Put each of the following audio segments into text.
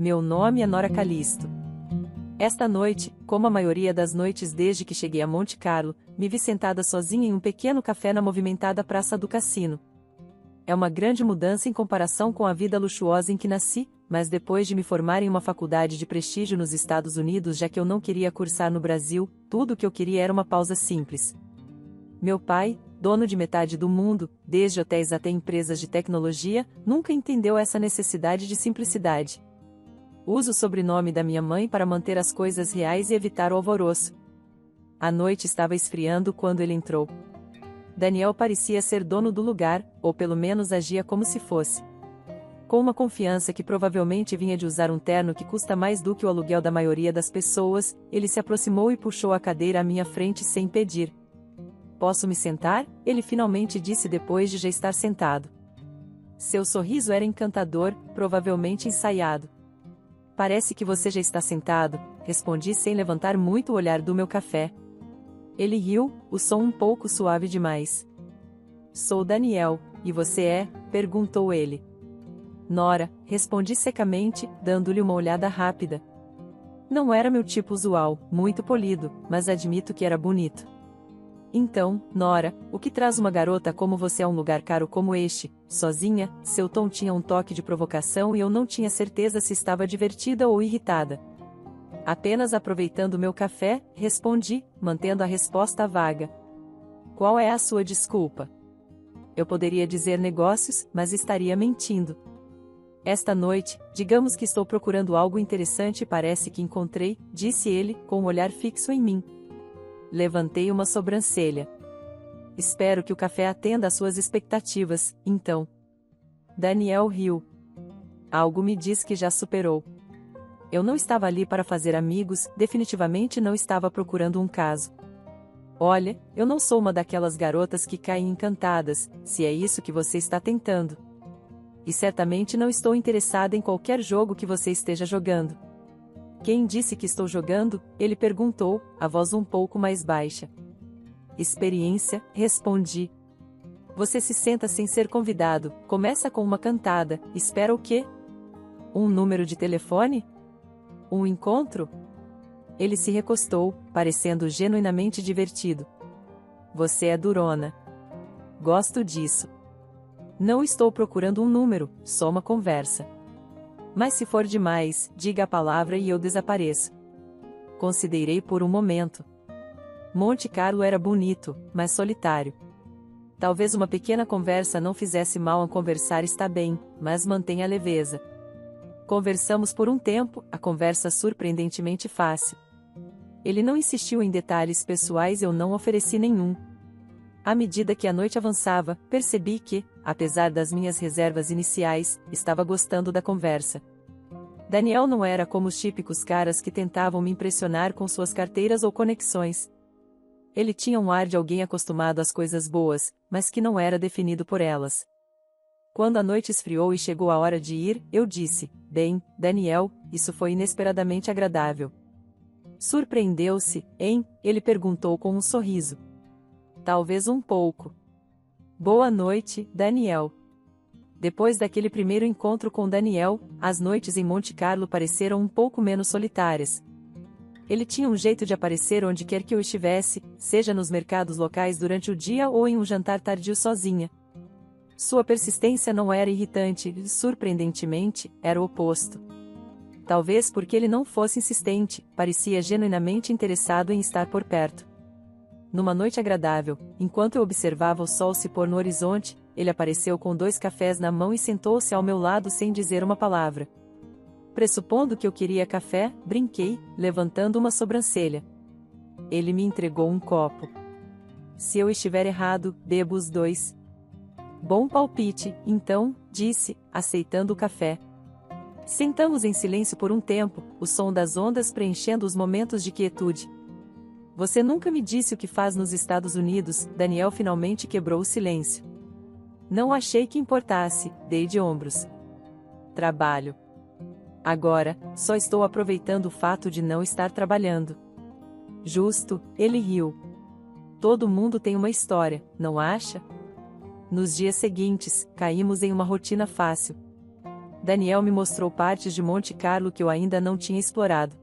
Meu nome é Nora Calisto. Esta noite, como a maioria das noites desde que cheguei a Monte Carlo, me vi sentada sozinha em um pequeno café na movimentada Praça do Cassino. É uma grande mudança em comparação com a vida luxuosa em que nasci, mas depois de me formar em uma faculdade de prestígio nos Estados Unidos, já que eu não queria cursar no Brasil, tudo o que eu queria era uma pausa simples. Meu pai, dono de metade do mundo, desde hotéis até empresas de tecnologia, nunca entendeu essa necessidade de simplicidade. Uso o sobrenome da minha mãe para manter as coisas reais e evitar o alvoroço. A noite estava esfriando quando ele entrou. Daniel parecia ser dono do lugar, ou pelo menos agia como se fosse. Com uma confiança que provavelmente vinha de usar um terno que custa mais do que o aluguel da maioria das pessoas, ele se aproximou e puxou a cadeira à minha frente sem pedir. "Posso me sentar?" ele finalmente disse depois de já estar sentado. Seu sorriso era encantador, provavelmente ensaiado. "Parece que você já está sentado", respondi sem levantar muito o olhar do meu café. Ele riu, o som um pouco suave demais. "Sou Daniel, e você é?", perguntou ele. "Nora", respondi secamente, dando-lhe uma olhada rápida. Não era meu tipo usual, muito polido, mas admito que era bonito. "Então, Nora, o que traz uma garota como você a um lugar caro como este, sozinha?" Seu tom tinha um toque de provocação e eu não tinha certeza se estava divertida ou irritada. "Apenas aproveitando meu café", respondi, mantendo a resposta vaga. "Qual é a sua desculpa?" Eu poderia dizer negócios, mas estaria mentindo. "Esta noite, digamos que estou procurando algo interessante e parece que encontrei", disse ele, com um olhar fixo em mim. Levantei uma sobrancelha. "Espero que o café atenda às suas expectativas, então." Daniel riu. "Algo me diz que já superou." Eu não estava ali para fazer amigos, definitivamente não estava procurando um caso. "Olha, eu não sou uma daquelas garotas que caem encantadas, se é isso que você está tentando. E certamente não estou interessada em qualquer jogo que você esteja jogando." "Quem disse que estou jogando?", ele perguntou, a voz um pouco mais baixa. "Experiência", respondi. "Você se senta sem ser convidado, começa com uma cantada, espera o quê? Um número de telefone? Um encontro?" Ele se recostou, parecendo genuinamente divertido. "Você é durona." "Gosto disso." "Não estou procurando um número, só uma conversa. Mas se for demais, diga a palavra e eu desapareço." Considerei por um momento. Monte Carlo era bonito, mas solitário. Talvez uma pequena conversa não fizesse mal a conversar está bem, mas mantenha a leveza. Conversamos por um tempo, a conversa surpreendentemente fácil. Ele não insistiu em detalhes pessoais e eu não ofereci nenhum. À medida que a noite avançava, percebi que, apesar das minhas reservas iniciais, estava gostando da conversa. Daniel não era como os típicos caras que tentavam me impressionar com suas carteiras ou conexões. Ele tinha um ar de alguém acostumado às coisas boas, mas que não era definido por elas. Quando a noite esfriou e chegou a hora de ir, eu disse: "Bem, Daniel, isso foi inesperadamente agradável." "Surpreendeu-se, hein?", ele perguntou com um sorriso. "Talvez um pouco." "Boa noite, Daniel." Depois daquele primeiro encontro com Daniel, as noites em Monte Carlo pareceram um pouco menos solitárias. Ele tinha um jeito de aparecer onde quer que eu estivesse, seja nos mercados locais durante o dia ou em um jantar tardio sozinha. Sua persistência não era irritante, surpreendentemente, era o oposto. Talvez porque ele não fosse insistente, parecia genuinamente interessado em estar por perto. Numa noite agradável, enquanto eu observava o sol se pôr no horizonte, ele apareceu com 2 cafés na mão e sentou-se ao meu lado sem dizer uma palavra. Pressupondo que eu queria café, brinquei, levantando uma sobrancelha. Ele me entregou um copo. "Se eu estiver errado, bebo os 2. "Bom palpite, então", disse, aceitando o café. Sentamos em silêncio por um tempo, o som das ondas preenchendo os momentos de quietude. "Você nunca me disse o que faz nos Estados Unidos", Daniel finalmente quebrou o silêncio. Não achei que importasse, dei de ombros. "Trabalho." "Agora, só estou aproveitando o fato de não estar trabalhando." "Justo", ele riu. "Todo mundo tem uma história, não acha?" Nos dias seguintes, caímos em uma rotina fácil. Daniel me mostrou partes de Monte Carlo que eu ainda não tinha explorado.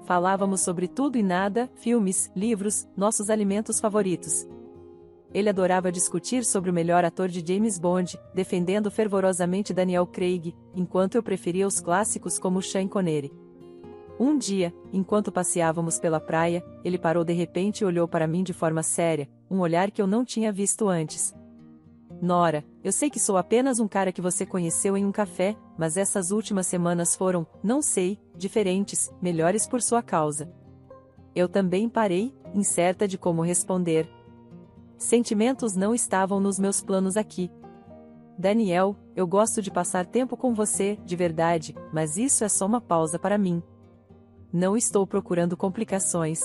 Falávamos sobre tudo e nada, filmes, livros, nossos alimentos favoritos. Ele adorava discutir sobre o melhor ator de James Bond, defendendo fervorosamente Daniel Craig, enquanto eu preferia os clássicos como Sean Connery. Um dia, enquanto passeávamos pela praia, ele parou de repente e olhou para mim de forma séria, um olhar que eu não tinha visto antes. Nora, eu sei que sou apenas um cara que você conheceu em um café, mas essas últimas semanas foram, não sei, diferentes, melhores por sua causa. Eu também parei, incerta de como responder. Sentimentos não estavam nos meus planos aqui. Daniel, eu gosto de passar tempo com você, de verdade, mas isso é só uma pausa para mim. Não estou procurando complicações.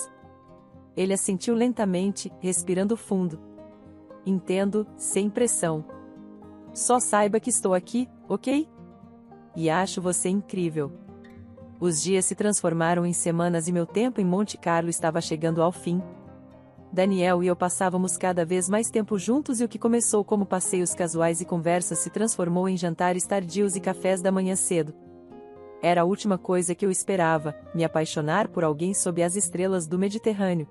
Ele assentiu lentamente, respirando fundo. Entendo, sem pressão. Só saiba que estou aqui, ok? E acho você incrível. Os dias se transformaram em semanas e meu tempo em Monte Carlo estava chegando ao fim. Daniel e eu passávamos cada vez mais tempo juntos e o que começou como passeios casuais e conversas se transformou em jantares tardios e cafés da manhã cedo. Era a última coisa que eu esperava, me apaixonar por alguém sob as estrelas do Mediterrâneo.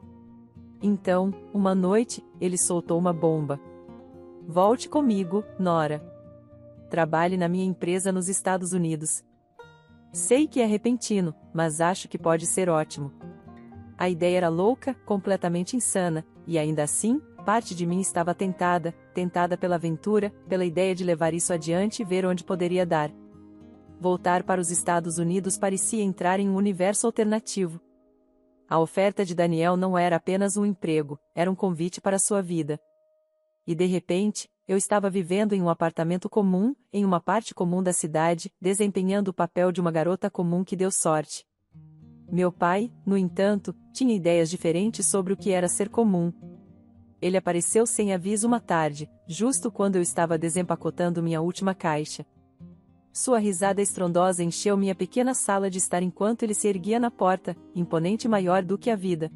Então, uma noite, ele soltou uma bomba. Volte comigo, Nora. Trabalhe na minha empresa nos Estados Unidos. Sei que é repentino, mas acho que pode ser ótimo. A ideia era louca, completamente insana, e ainda assim, parte de mim estava tentada pela aventura, pela ideia de levar isso adiante e ver onde poderia dar. Voltar para os Estados Unidos parecia entrar em um universo alternativo. A oferta de Daniel não era apenas um emprego, era um convite para sua vida. E de repente, eu estava vivendo em um apartamento comum, em uma parte comum da cidade, desempenhando o papel de uma garota comum que deu sorte. Meu pai, no entanto, tinha ideias diferentes sobre o que era ser comum. Ele apareceu sem aviso uma tarde, justo quando eu estava desempacotando minha última caixa. Sua risada estrondosa encheu minha pequena sala de estar enquanto ele se erguia na porta, imponente e maior do que a vida.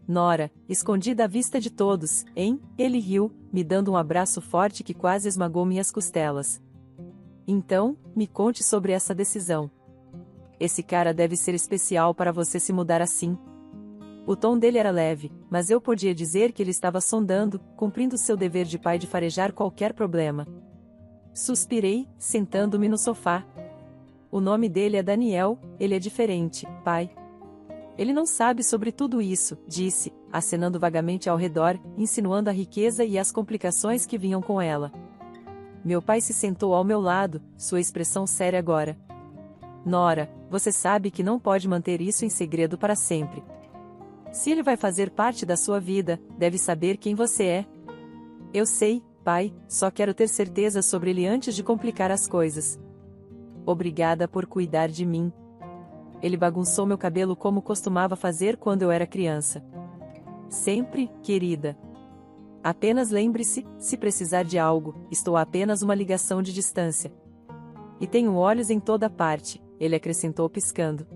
Nora, escondida à vista de todos, hein? Ele riu, me dando um abraço forte que quase esmagou minhas costelas. Então, me conte sobre essa decisão. Esse cara deve ser especial para você se mudar assim. O tom dele era leve, mas eu podia dizer que ele estava sondando, cumprindo seu dever de pai de farejar qualquer problema. Suspirei, sentando-me no sofá. O nome dele é Daniel, ele é diferente, pai. Ele não sabe sobre tudo isso, disse, acenando vagamente ao redor, insinuando a riqueza e as complicações que vinham com ela. Meu pai se sentou ao meu lado, sua expressão séria agora. Nora, você sabe que não pode manter isso em segredo para sempre. Se ele vai fazer parte da sua vida, deve saber quem você é. Eu sei, pai, só quero ter certeza sobre ele antes de complicar as coisas. Obrigada por cuidar de mim. Ele bagunçou meu cabelo como costumava fazer quando eu era criança. Sempre, querida. Apenas lembre-se, se precisar de algo, estou a apenas uma ligação de distância. E tenho olhos em toda parte, ele acrescentou piscando.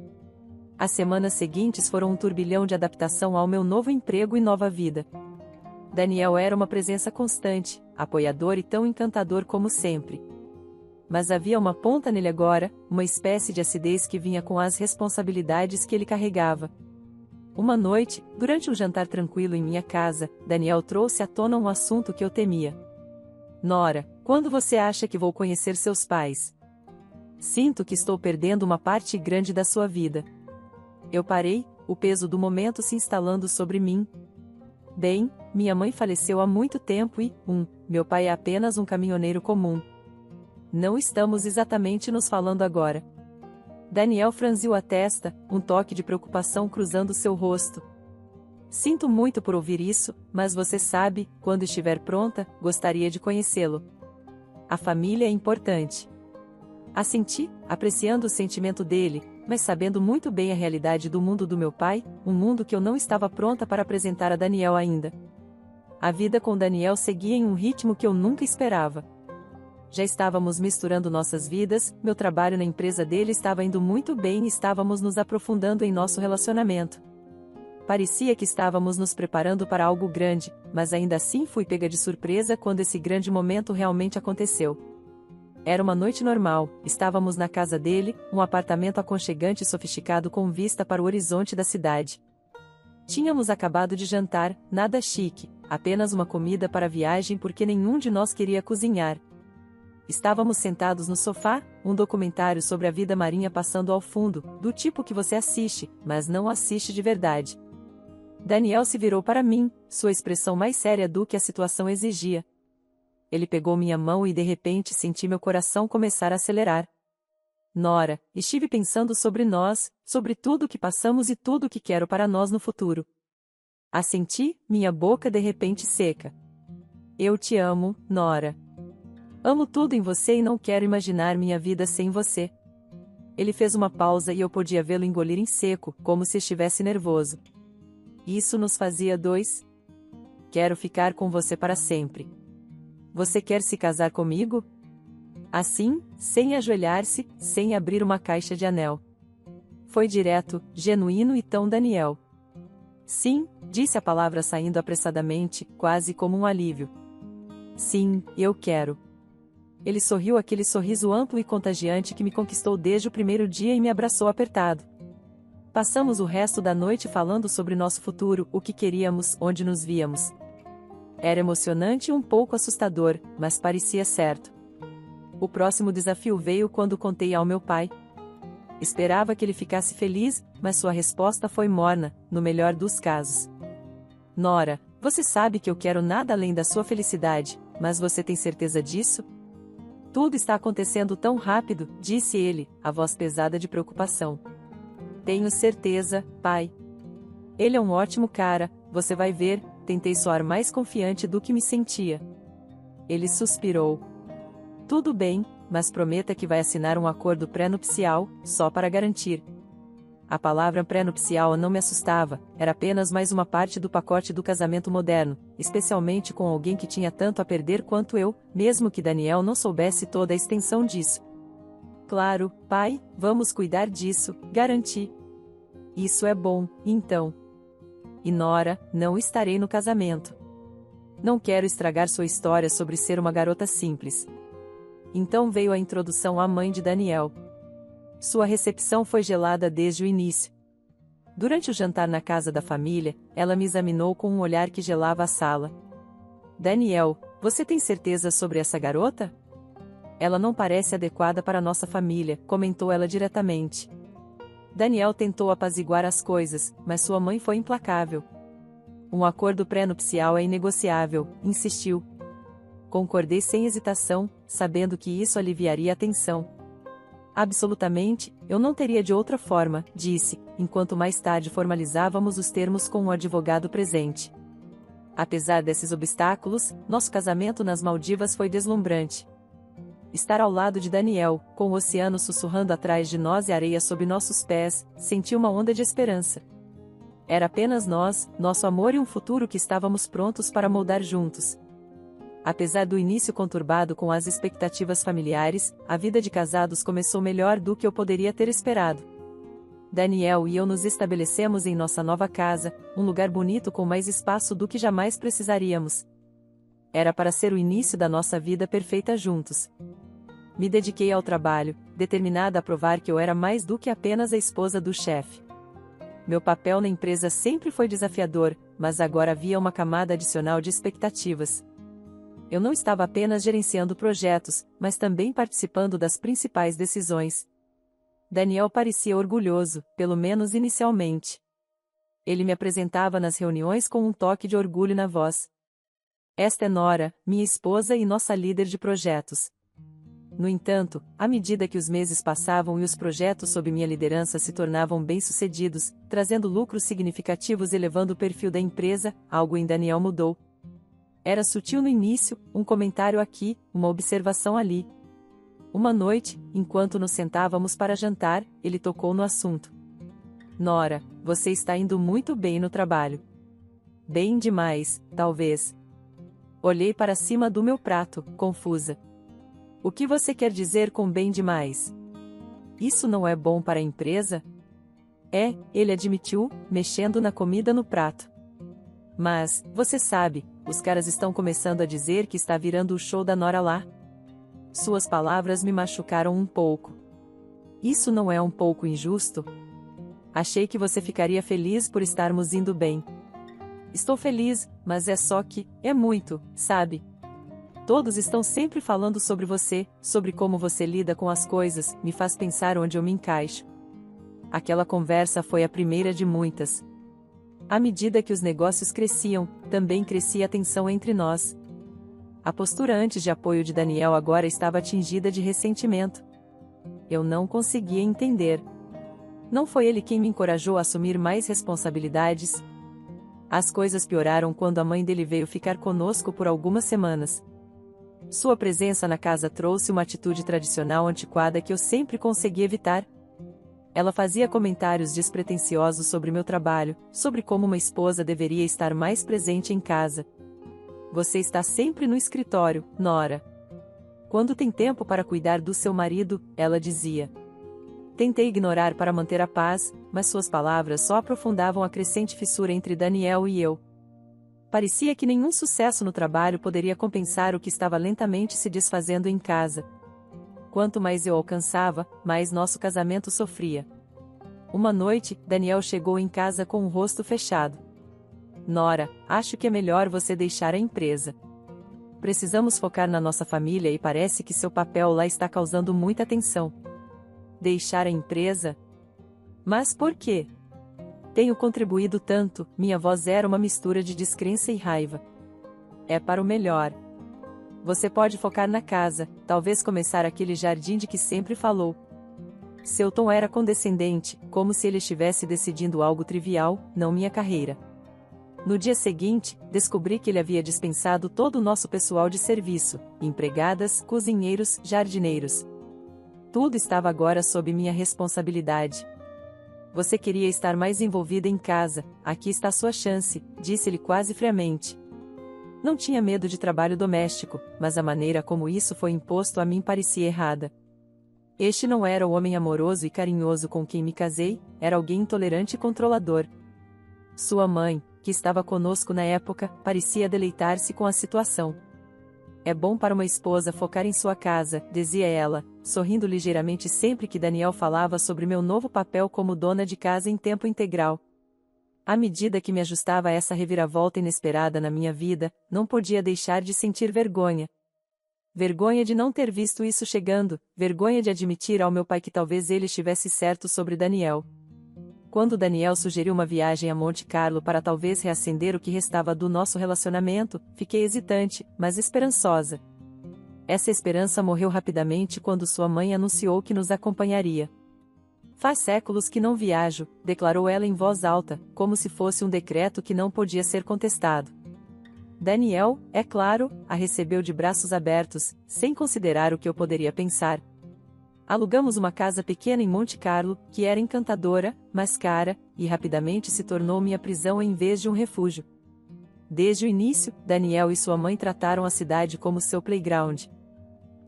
As semanas seguintes foram um turbilhão de adaptação ao meu novo emprego e nova vida. Daniel era uma presença constante, apoiador e tão encantador como sempre. Mas havia uma ponta nele agora, uma espécie de acidez que vinha com as responsabilidades que ele carregava. Uma noite, durante um jantar tranquilo em minha casa, Daniel trouxe à tona um assunto que eu temia. Nora, quando você acha que vou conhecer seus pais? Sinto que estou perdendo uma parte grande da sua vida. Eu parei, o peso do momento se instalando sobre mim. Bem, minha mãe faleceu há muito tempo e, meu pai é apenas um caminhoneiro comum. Não estamos exatamente nos falando agora. Daniel franziu a testa, um toque de preocupação cruzando seu rosto. Sinto muito por ouvir isso, mas você sabe, quando estiver pronta, gostaria de conhecê-lo. A família é importante. Assenti, apreciando o sentimento dele, mas sabendo muito bem a realidade do mundo do meu pai, um mundo que eu não estava pronta para apresentar a Daniel ainda. A vida com Daniel seguia em um ritmo que eu nunca esperava. Já estávamos misturando nossas vidas, meu trabalho na empresa dele estava indo muito bem e estávamos nos aprofundando em nosso relacionamento. Parecia que estávamos nos preparando para algo grande, mas ainda assim fui pega de surpresa quando esse grande momento realmente aconteceu. Era uma noite normal, estávamos na casa dele, um apartamento aconchegante e sofisticado com vista para o horizonte da cidade. Tínhamos acabado de jantar, nada chique, apenas uma comida para a viagem porque nenhum de nós queria cozinhar. Estávamos sentados no sofá, um documentário sobre a vida marinha passando ao fundo, do tipo que você assiste, mas não assiste de verdade. Daniel se virou para mim, sua expressão mais séria do que a situação exigia. Ele pegou minha mão e de repente senti meu coração começar a acelerar. Nora, estive pensando sobre nós, sobre tudo o que passamos e tudo o que quero para nós no futuro. Assenti, minha boca de repente seca. Eu te amo, Nora. Amo tudo em você e não quero imaginar minha vida sem você. Ele fez uma pausa e eu podia vê-lo engolir em seco, como se estivesse nervoso. Isso nos fazia dois. Quero ficar com você para sempre. Você quer se casar comigo? Assim, sem ajoelhar-se, sem abrir uma caixa de anel. Foi direto, genuíno e tão Daniel. Sim, disse a palavra saindo apressadamente, quase como um alívio. Sim, eu quero. Ele sorriu aquele sorriso amplo e contagiante que me conquistou desde o primeiro dia e me abraçou apertado. Passamos o resto da noite falando sobre nosso futuro, o que queríamos, onde nos víamos. Era emocionante e um pouco assustador, mas parecia certo. O próximo desafio veio quando contei ao meu pai. Esperava que ele ficasse feliz, mas sua resposta foi morna, no melhor dos casos. Nora, você sabe que eu quero nada além da sua felicidade, mas você tem certeza disso? Tudo está acontecendo tão rápido, disse ele, a voz pesada de preocupação. Tenho certeza, pai. Ele é um ótimo cara, você vai ver, tentei soar mais confiante do que me sentia. Ele suspirou. Tudo bem, mas prometa que vai assinar um acordo pré-nupcial, só para garantir. A palavra pré-nupcial não me assustava, era apenas mais uma parte do pacote do casamento moderno, especialmente com alguém que tinha tanto a perder quanto eu, mesmo que Daniel não soubesse toda a extensão disso. Claro, pai, vamos cuidar disso, garanti. Isso é bom, então. E Nora, não estarei no casamento. Não quero estragar sua história sobre ser uma garota simples. Então veio a introdução à mãe de Daniel. Sua recepção foi gelada desde o início. Durante o jantar na casa da família, ela me examinou com um olhar que gelava a sala. Daniel, você tem certeza sobre essa garota? Ela não parece adequada para nossa família, comentou ela diretamente. Daniel tentou apaziguar as coisas, mas sua mãe foi implacável. Um acordo pré-nupcial é inegociável, insistiu. Concordei sem hesitação, sabendo que isso aliviaria a tensão. Absolutamente, eu não teria de outra forma, disse, enquanto mais tarde formalizávamos os termos com o advogado presente. Apesar desses obstáculos, nosso casamento nas Maldivas foi deslumbrante. Estar ao lado de Daniel, com o oceano sussurrando atrás de nós e a areia sob nossos pés, senti uma onda de esperança. Era apenas nós, nosso amor e um futuro que estávamos prontos para moldar juntos. Apesar do início conturbado com as expectativas familiares, a vida de casados começou melhor do que eu poderia ter esperado. Daniel e eu nos estabelecemos em nossa nova casa, um lugar bonito com mais espaço do que jamais precisaríamos. Era para ser o início da nossa vida perfeita juntos. Me dediquei ao trabalho, determinada a provar que eu era mais do que apenas a esposa do chefe. Meu papel na empresa sempre foi desafiador, mas agora havia uma camada adicional de expectativas. Eu não estava apenas gerenciando projetos, mas também participando das principais decisões. Daniel parecia orgulhoso, pelo menos inicialmente. Ele me apresentava nas reuniões com um toque de orgulho na voz. Esta é Nora, minha esposa e nossa líder de projetos. No entanto, à medida que os meses passavam e os projetos sob minha liderança se tornavam bem-sucedidos, trazendo lucros significativos e elevando o perfil da empresa, algo em Daniel mudou. Era sutil no início, um comentário aqui, uma observação ali. Uma noite, enquanto nos sentávamos para jantar, ele tocou no assunto. Nora, você está indo muito bem no trabalho. Bem demais, talvez. Olhei para cima do meu prato, confusa. O que você quer dizer com bem demais? Isso não é bom para a empresa? É, ele admitiu, mexendo na comida no prato. Mas, você sabe, os caras estão começando a dizer que está virando o show da Nora lá. Suas palavras me machucaram um pouco. Isso não é um pouco injusto? Achei que você ficaria feliz por estarmos indo bem. Estou feliz, mas é só que, é muito, sabe? Todos estão sempre falando sobre você, sobre como você lida com as coisas, me faz pensar onde eu me encaixo. Aquela conversa foi a primeira de muitas. À medida que os negócios cresciam, também crescia a tensão entre nós. A postura antes de apoio de Daniel agora estava atingida de ressentimento. Eu não conseguia entender. Não foi ele quem me encorajou a assumir mais responsabilidades? As coisas pioraram quando a mãe dele veio ficar conosco por algumas semanas. Sua presença na casa trouxe uma atitude tradicional antiquada que eu sempre consegui evitar. Ela fazia comentários despretensiosos sobre meu trabalho, sobre como uma esposa deveria estar mais presente em casa. Você está sempre no escritório, Nora. Quando tem tempo para cuidar do seu marido, ela dizia. Tentei ignorar para manter a paz, mas suas palavras só aprofundavam a crescente fissura entre Daniel e eu. Parecia que nenhum sucesso no trabalho poderia compensar o que estava lentamente se desfazendo em casa. Quanto mais eu alcançava, mais nosso casamento sofria. Uma noite, Daniel chegou em casa com o rosto fechado. Nora, acho que é melhor você deixar a empresa. Precisamos focar na nossa família e parece que seu papel lá está causando muita tensão. Deixar a empresa? Mas por quê? Tenho contribuído tanto, minha voz era uma mistura de descrença e raiva. É para o melhor. Você pode focar na casa, talvez começar aquele jardim de que sempre falou. Seu tom era condescendente, como se ele estivesse decidindo algo trivial, não minha carreira. No dia seguinte, descobri que ele havia dispensado todo o nosso pessoal de serviço, empregadas, cozinheiros, jardineiros. Tudo estava agora sob minha responsabilidade. Você queria estar mais envolvida em casa, aqui está sua chance, disse-lhe quase friamente. Não tinha medo de trabalho doméstico, mas a maneira como isso foi imposto a mim parecia errada. Este não era o homem amoroso e carinhoso com quem me casei, era alguém intolerante e controlador. Sua mãe, que estava conosco na época, parecia deleitar-se com a situação. É bom para uma esposa focar em sua casa, dizia ela, sorrindo ligeiramente sempre que Daniel falava sobre meu novo papel como dona de casa em tempo integral. À medida que me ajustava a essa reviravolta inesperada na minha vida, não podia deixar de sentir vergonha. Vergonha de não ter visto isso chegando, vergonha de admitir ao meu pai que talvez ele estivesse certo sobre Daniel. Quando Daniel sugeriu uma viagem a Monte Carlo para talvez reacender o que restava do nosso relacionamento, fiquei hesitante, mas esperançosa. Essa esperança morreu rapidamente quando sua mãe anunciou que nos acompanharia. Faz séculos que não viajo, declarou ela em voz alta, como se fosse um decreto que não podia ser contestado. Daniel, é claro, a recebeu de braços abertos, sem considerar o que eu poderia pensar. Alugamos uma casa pequena em Monte Carlo, que era encantadora, mas cara, e rapidamente se tornou minha prisão em vez de um refúgio. Desde o início, Daniel e sua mãe trataram a cidade como seu playground.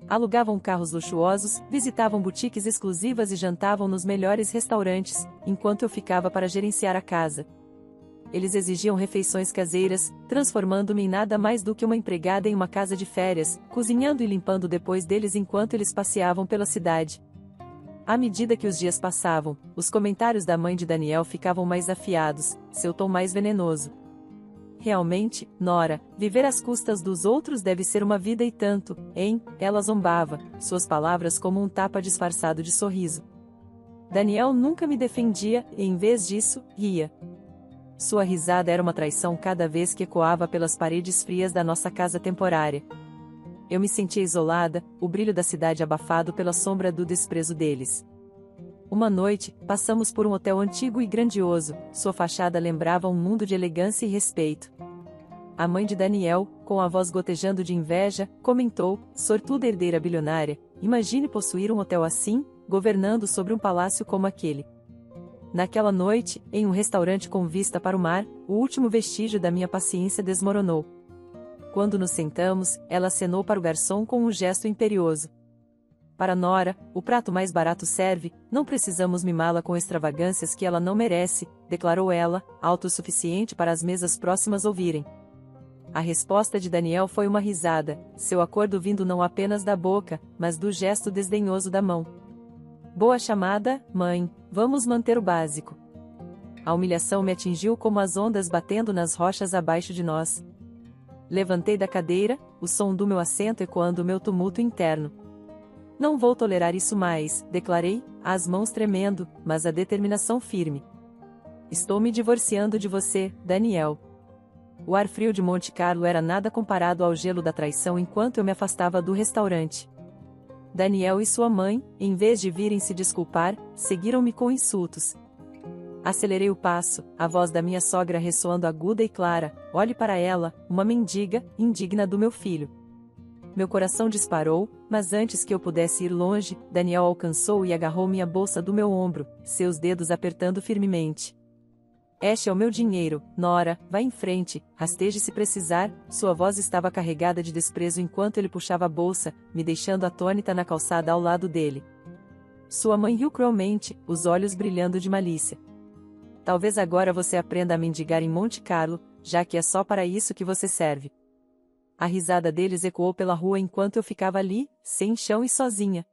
Alugavam carros luxuosos, visitavam boutiques exclusivas e jantavam nos melhores restaurantes, enquanto eu ficava para gerenciar a casa. Eles exigiam refeições caseiras, transformando-me em nada mais do que uma empregada em uma casa de férias, cozinhando e limpando depois deles enquanto eles passeavam pela cidade. À medida que os dias passavam, os comentários da mãe de Daniel ficavam mais afiados, seu tom mais venenoso. Realmente, Nora, viver às custas dos outros deve ser uma vida e tanto, hein? Ela zombava, suas palavras como um tapa disfarçado de sorriso. Daniel nunca me defendia, e em vez disso, ria. Sua risada era uma traição cada vez que ecoava pelas paredes frias da nossa casa temporária. Eu me sentia isolada, o brilho da cidade abafado pela sombra do desprezo deles. Uma noite, passamos por um hotel antigo e grandioso, sua fachada lembrava um mundo de elegância e respeito. A mãe de Daniel, com a voz gotejando de inveja, comentou, sortuda herdeira bilionária, imagine possuir um hotel assim, governando sobre um palácio como aquele. Naquela noite, em um restaurante com vista para o mar, o último vestígio da minha paciência desmoronou. Quando nos sentamos, ela acenou para o garçom com um gesto imperioso. Para Nora, o prato mais barato serve, não precisamos mimá-la com extravagâncias que ela não merece, declarou ela, autossuficiente para as mesas próximas ouvirem. A resposta de Daniel foi uma risada, seu acordo vindo não apenas da boca, mas do gesto desdenhoso da mão. Boa chamada, mãe, vamos manter o básico. A humilhação me atingiu como as ondas batendo nas rochas abaixo de nós. Levantei da cadeira, o som do meu assento ecoando o meu tumulto interno. Não vou tolerar isso mais, declarei, as mãos tremendo, mas a determinação firme. Estou me divorciando de você, Daniel. O ar frio de Monte Carlo era nada comparado ao gelo da traição enquanto eu me afastava do restaurante. Daniel e sua mãe, em vez de virem se desculpar, seguiram-me com insultos. Acelerei o passo, a voz da minha sogra ressoando aguda e clara, olhe para ela, uma mendiga, indigna do meu filho. Meu coração disparou, mas antes que eu pudesse ir longe, Daniel alcançou e agarrou minha bolsa do meu ombro, seus dedos apertando firmemente. Este é o meu dinheiro, Nora, vá em frente, rasteje se precisar. Sua voz estava carregada de desprezo enquanto ele puxava a bolsa, me deixando atônita na calçada ao lado dele. Sua mãe riu cruelmente, os olhos brilhando de malícia. Talvez agora você aprenda a mendigar em Monte Carlo, já que é só para isso que você serve. A risada deles ecoou pela rua enquanto eu ficava ali, sem chão e sozinha.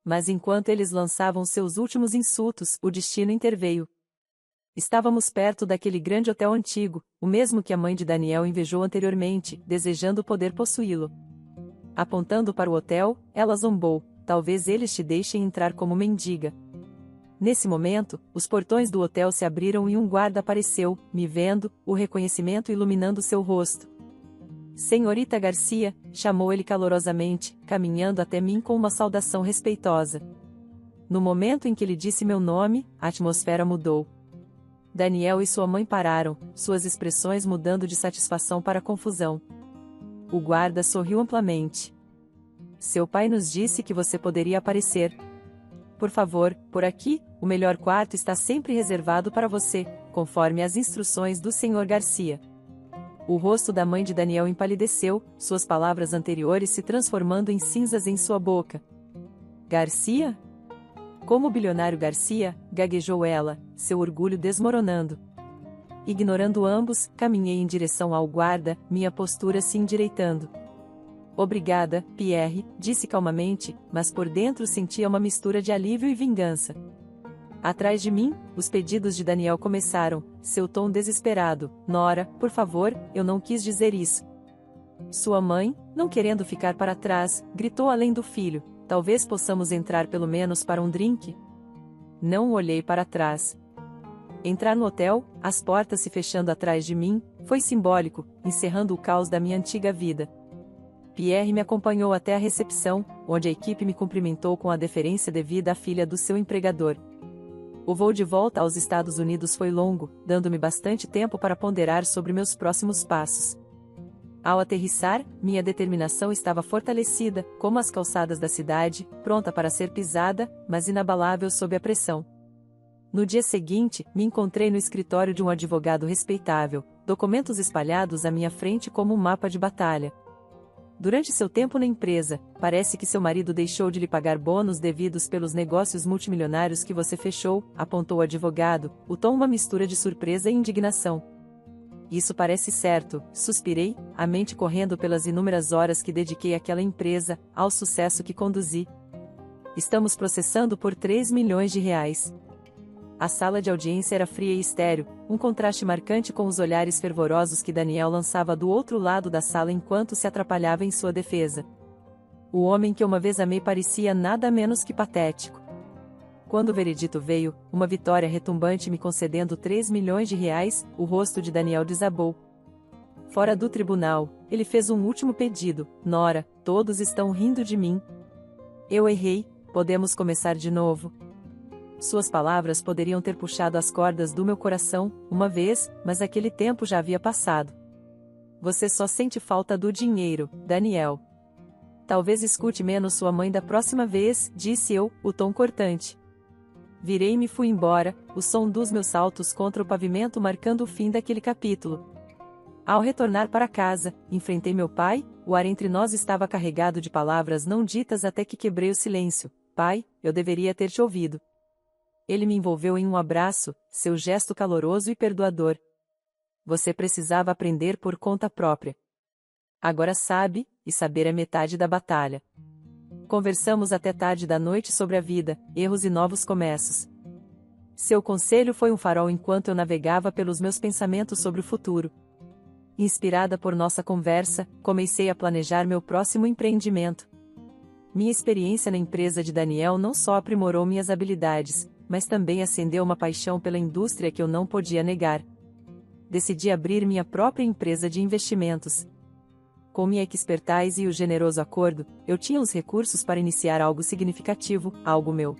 Mas enquanto eles lançavam seus últimos insultos, o destino interveio. Estávamos perto daquele grande hotel antigo, o mesmo que a mãe de Daniel invejou anteriormente, desejando poder possuí-lo. Apontando para o hotel, ela zombou, talvez eles te deixem entrar como mendiga. Nesse momento, os portões do hotel se abriram e um guarda apareceu, me vendo, o reconhecimento iluminando seu rosto. Senhorita Garcia, chamou ele calorosamente, caminhando até mim com uma saudação respeitosa. No momento em que ele disse meu nome, a atmosfera mudou. Daniel e sua mãe pararam, suas expressões mudando de satisfação para confusão. O guarda sorriu amplamente. Seu pai nos disse que você poderia aparecer. Por favor, por aqui, o melhor quarto está sempre reservado para você, conforme as instruções do Sr. Garcia. O rosto da mãe de Daniel empalideceu, suas palavras anteriores se transformando em cinzas em sua boca. Garcia? Como o bilionário Garcia, gaguejou ela, seu orgulho desmoronando. Ignorando ambos, caminhei em direção ao guarda, minha postura se endireitando. Obrigada, Pierre, disse calmamente, mas por dentro sentia uma mistura de alívio e vingança. Atrás de mim, os pedidos de Daniel começaram, seu tom desesperado. Nora, por favor, eu não quis dizer isso. Sua mãe, não querendo ficar para trás, gritou além do filho. Talvez possamos entrar pelo menos para um drink? Não olhei para trás. Entrar no hotel, as portas se fechando atrás de mim, foi simbólico, encerrando o caos da minha antiga vida. Pierre me acompanhou até a recepção, onde a equipe me cumprimentou com a deferência devida à filha do seu empregador. O voo de volta aos Estados Unidos foi longo, dando-me bastante tempo para ponderar sobre meus próximos passos. Ao aterrissar, minha determinação estava fortalecida, como as calçadas da cidade, pronta para ser pisada, mas inabalável sob a pressão. No dia seguinte, me encontrei no escritório de um advogado respeitável, documentos espalhados à minha frente como um mapa de batalha. Durante seu tempo na empresa, parece que seu marido deixou de lhe pagar bônus devidos pelos negócios multimilionários que você fechou, apontou o advogado, o tom uma mistura de surpresa e indignação. Isso parece certo, suspirei, a mente correndo pelas inúmeras horas que dediquei àquela empresa, ao sucesso que conduzi. Estamos processando por 3 milhões de reais. A sala de audiência era fria e estéril, um contraste marcante com os olhares fervorosos que Daniel lançava do outro lado da sala enquanto se atrapalhava em sua defesa. O homem que uma vez amei parecia nada menos que patético. Quando o veredito veio, uma vitória retumbante me concedendo 3 milhões de reais, o rosto de Daniel desabou. Fora do tribunal, ele fez um último pedido. Nora, todos estão rindo de mim. Eu errei, podemos começar de novo. Suas palavras poderiam ter puxado as cordas do meu coração, uma vez, mas aquele tempo já havia passado. Você só sente falta do dinheiro, Daniel. Talvez escute menos sua mãe da próxima vez, disse eu, o tom cortante. Virei-me e fui embora, o som dos meus saltos contra o pavimento marcando o fim daquele capítulo. Ao retornar para casa, enfrentei meu pai, o ar entre nós estava carregado de palavras não ditas até que quebrei o silêncio. Pai, eu deveria ter te ouvido. Ele me envolveu em um abraço, seu gesto caloroso e perdoador. Você precisava aprender por conta própria. Agora sabe, e saber é metade da batalha. Conversamos até tarde da noite sobre a vida, erros e novos começos. Seu conselho foi um farol enquanto eu navegava pelos meus pensamentos sobre o futuro. Inspirada por nossa conversa, comecei a planejar meu próximo empreendimento. Minha experiência na empresa de Daniel não só aprimorou minhas habilidades, mas também acendeu uma paixão pela indústria que eu não podia negar. Decidi abrir minha própria empresa de investimentos. Com minha expertise e o generoso acordo, eu tinha os recursos para iniciar algo significativo, algo meu.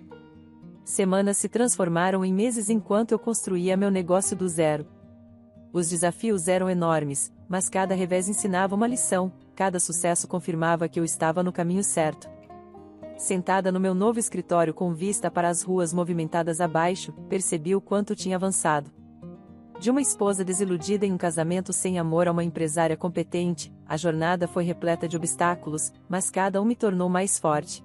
Semanas se transformaram em meses enquanto eu construía meu negócio do zero. Os desafios eram enormes, mas cada revés ensinava uma lição, cada sucesso confirmava que eu estava no caminho certo. Sentada no meu novo escritório com vista para as ruas movimentadas abaixo, percebi o quanto tinha avançado. De uma esposa desiludida em um casamento sem amor a uma empresária competente, a jornada foi repleta de obstáculos, mas cada um me tornou mais forte.